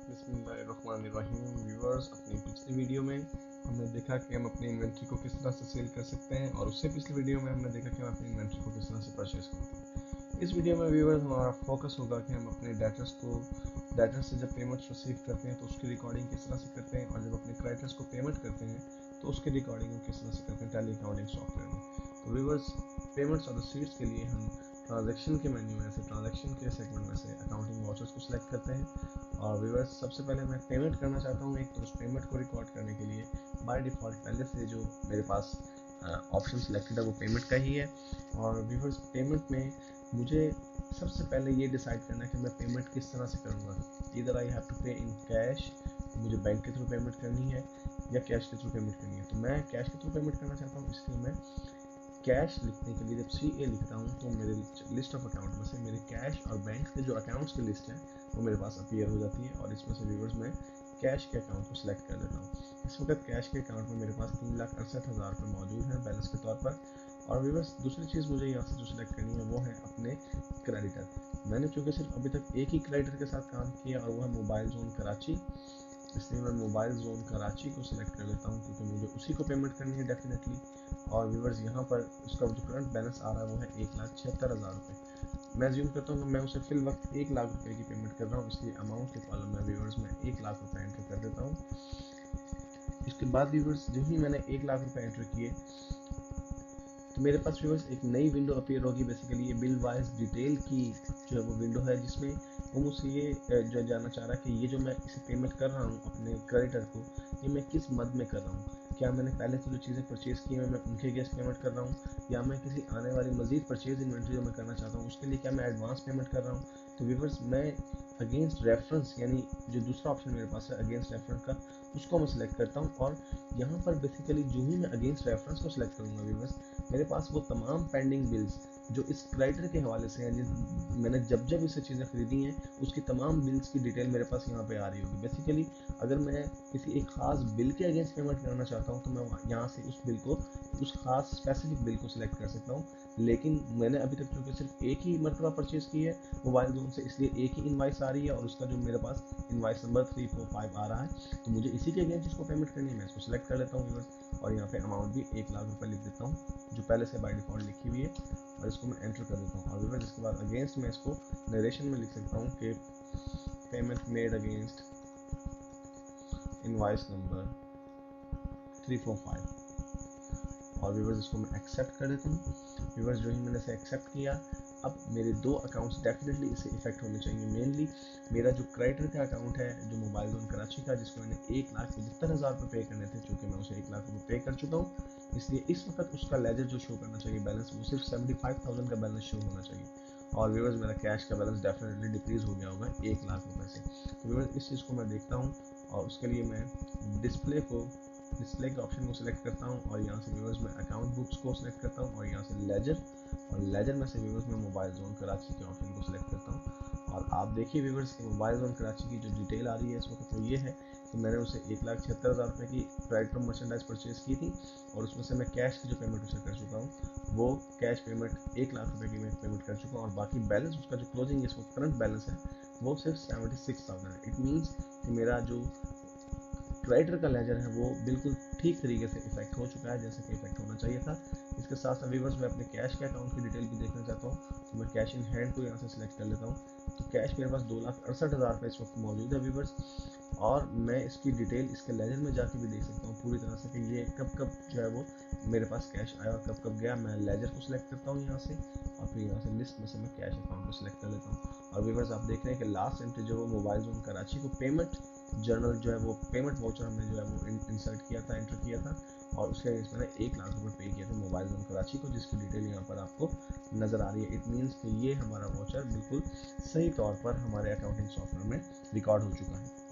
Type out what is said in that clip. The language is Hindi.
बिस्मिल्लाहिर्रहमानिर्रहीम। व्यूअर्स, अपनी पिछली वीडियो में हमने देखा कि हम अपनी इन्वेंट्री को किस तरह से सेल कर सकते हैं और उससे पिछली वीडियो में हमने देखा कि हम अपनी इन्वेंट्री को किस तरह से परचेज करते हैं। इस वीडियो में व्यूअर्स हमारा फोकस होगा कि हम अपने डेटर्स से जब पेमेंट्स रिसीव करते हैं तो उसकी रिकॉर्डिंग किस तरह से करते हैं और जब अपने क्रेडिटर्स को पेमेंट करते हैं तो उसकी रिकॉर्डिंग हम किस तरह से करते हैं टैली अकाउंटिंग सॉफ्टवेयर में। तो व्यूअर्स, पेमेंट्स और रिसीट्स के लिए हम ट्रांजैक्शन के मेन्यू में से ट्रांजैक्शन के सेगमेंट में से अकाउंटिंग वाउचर्स को सिलेक्ट करते हैं। और व्यूअर्स, सबसे पहले मैं पेमेंट करना चाहता हूँ एक, तो उस पेमेंट को रिकॉर्ड करने के लिए बाय डिफ़ॉल्ट पहले से जो मेरे पास ऑप्शन सिलेक्टेड है वो पेमेंट का ही है। और व्यूअर्स, पेमेंट में मुझे सबसे पहले ये डिसाइड करना है कि मैं पेमेंट किस तरह से करूँगा। इधर आई हैव टू पे इन कैश, मुझे बैंक के थ्रू पेमेंट करनी है या कैश के थ्रू पेमेंट करनी है। तो मैं कैश के थ्रू पेमेंट करना चाहता हूँ, इसलिए मैं कैश लिखने के लिए जब CA लिखता हूँ तो मेरे लिस्ट ऑफ अकाउंट में से मेरे कैश और बैंक के जो अकाउंट्स की लिस्ट है वो मेरे पास अपीयर हो जाती है। और इसमें से व्यूअर्स मैं कैश के अकाउंट को सिलेक्ट कर लेता हूँ। इस वक्त कैश के अकाउंट में मेरे पास 3,68,000 रुपये मौजूद हैं बैलेंस के तौर पर। और व्यूअर्स, दूसरी चीज़ मुझे यहाँ से जो सिलेक्ट करनी है वो है अपने क्रेडिटर। मैंने चूँकि सिर्फ अभी तक एक ही क्रेडिटर के साथ काम किया और वो है मोबाइल जोन कराची, इसलिए मैं मोबाइल जोन कराची को सिलेक्ट कर लेता हूँ क्योंकि मुझे उसी को पेमेंट करनी है डेफिनेटली। और व्यूअर्स, यहाँ पर उसका जो करंट बैलेंस आ रहा है वो है 1,76,000 रुपये। मैं ज्यूम करता हूँ कि मैं उसे फिल वक्त 1,00,000 रुपये की पेमेंट कर रहा हूँ, इसलिए अमाउंट के कॉलम में व्यूअर्स मैं 1,00,000 रुपये एंटर कर देता हूँ। इसके बाद व्यूअर्स, जो ही मैंने 1,00,000 रुपये एंटर किए तो मेरे पास व्यूअर्स एक नई विंडो अपीयर होगी। बेसिकली ये बिल वाइज डिटेल की जो है वो विंडो है, जिसमें वो मुझसे ये जो जानना चाह रहा है कि ये जो मैं इसे पेमेंट कर रहा हूँ अपने क्रेडिटर को, ये मैं किस मद में कर रहा हूँ। क्या मैंने पहले से जो चीज़ें परचेज़ की हैं मैं उनके अगेंस्ट पेमेंट कर रहा हूँ, या मैं किसी आने वाली मजीद परचेज इन्वेंट्री जो मैं करना चाहता हूँ उसके लिए क्या मैं एडवांस पेमेंट कर रहा हूँ। तो व्यूअर्स, मैं अगेंस्ट रेफरेंस, यानी जो दूसरा ऑप्शन मेरे पास है अगेंस्ट रेफरेंस का, उसको मैं सिलेक्ट करता हूँ। और यहाँ पर बेसिकली जो ही मैं अगेंस्ट रेफरेंस को सिलेक्ट करूँगा व्यूअर्स, मेरे पास वो तमाम पेंडिंग बिल्स जो इस क्रेडिटर के हवाले से हैं, मैंने जब जब इससे चीज़ें खरीदी हैं उसकी तमाम बिल्स की डिटेल मेरे पास यहाँ पे आ रही होगी। बेसिकली अगर मैं किसी एक ख़ास बिल के अगेंस्ट पेमेंट करना चाहता हूँ तो मैं यहाँ से उस बिल को, उस खास स्पेसिफिक बिल को सिलेक्ट कर सकता हूँ। लेकिन मैंने अभी तक क्योंकि सिर्फ एक ही मरतबा परचेज़ की है मोबाइल जोन से, इसलिए एक ही इनवाइस आ रही है और उसका जो मेरे पास इनवाइस नंबर 345 आ रहा है, तो मुझे इसी के अगेंस्ट इसको पेमेंट करनी है। मैं इसको सिलेक्ट कर लेता हूँ और यहाँ पे अमाउंट भी 1,00,000 रुपये लिख देता हूँ जो पहले से बाय डिफ़ॉल्ट लिखी हुई है, और इसको मैं एंटर कर देता हूँ। और व्यूअर्स, इसके बाद अगेंस्ट मैं इसको नरेशन में लिख सकता हूँ कि payment made against invoice number 345। और व्यूअर्स, इसको मैं एक्सेप्ट कर देता हूँ। व्यूअर्स, जो ही मैंने इसे एक्सेप्ट किया, अब मेरे दो अकाउंट्स डेफिनेटली इससे इफेक्ट होने चाहिए। मेनली मेरा जो क्रेडिटर का अकाउंट है जो मोबाइल जोन कराची का, जिसको मैंने 1,75,000 रुपये पे करने थे, चूँकि मैं उसे 1,00,000 रुपये पे कर चुका हूँ, इसलिए इस वक्त उसका लेजर जो शो करना चाहिए बैलेंस, वो सिर्फ 75,000 का बैलेंस शो होना चाहिए। और व्यूअर्स, मेरा कैश का बैलेंस डेफिनेटली डिक्रीज हो गया होगा 1,00,000 रुपये से। तो व्यूअर्स, इस चीज़ को मैं देखता हूँ और उसके लिए मैं डिस्प्ले के ऑप्शन को सिलेक्ट करता हूँ और यहाँ से व्यूअर्स मैं अकाउंट बुक्स को सिलेक्ट करता हूँ और यहाँ से लेजर, और लेजर में से व्यूअर्स मैं मोबाइल जोन कराची के ऑप्शन को सिलेक्ट करता हूँ। और आप देखिए व्यूअर्स कि मोबाइल जोन कराची की जो डिटेल आ रही है इस वक्त वो ये है कि मैंने उसे 1,76,000 रुपये की क्रेडिट मर्चेंडाइज परचेज की थी और उसमें से मैं कैश की जो पेमेंट उसे कर चुका हूँ, वो कैश पेमेंट 1,00,000 रुपये की मैं पेमेंट कर चुका हूँ। और बाकी बैलेंस उसका जो क्लोजिंग इस वक्त करंट बैलेंस है वो सिर्फ 76,000 है। इट मीन्स कि मेरा जो क्रेडिटर का लेजर है वो बिल्कुल ठीक तरीके से इफेक्ट हो चुका है जैसे कि इफेक्ट होना चाहिए था। इसके साथ साथ व्यूअर्स, मैं अपने कैश के अकाउंट की डिटेल भी देखना चाहता हूँ, तो मैं कैश इन हैंड को यहाँ से सिलेक्ट कर लेता हूँ। तो कैश मेरे पास 2,68,000 रुपये इस वक्त मौजूद है व्यूअर्स। और मैं इसकी डिटेल इसके लेजर में जाके भी देख सकता हूँ पूरी तरह से कि ये कब कब जो है वो मेरे पास कैश आया और कब कब गया। मैं लेजर को सिलेक्ट करता हूँ यहाँ से और फिर यहाँ से लिस्ट में से मैं कैश अकाउंट को सिलेक्ट कर लेता हूँ। और व्यूअर्स, आप देख रहे हैं कि लास्ट एंट्री जो वो मोबाइल जोन कराची को पेमेंट जर्नल जो है वो पेमेंट वाउचर हमने जो है वो इंसर्ट किया था, एंटर किया था, और उसके अगेंस्ट मैंने 1,00,000 रुपये पे किया था मोबाइल जोन कराची को, जिसकी डिटेल यहाँ पर आपको नज़र आ रही है। इट मीन्स कि ये हमारा वाउचर बिल्कुल सही तौर पर हमारे अकाउंटिंग सॉफ्टवेयर में रिकॉर्ड हो चुका है।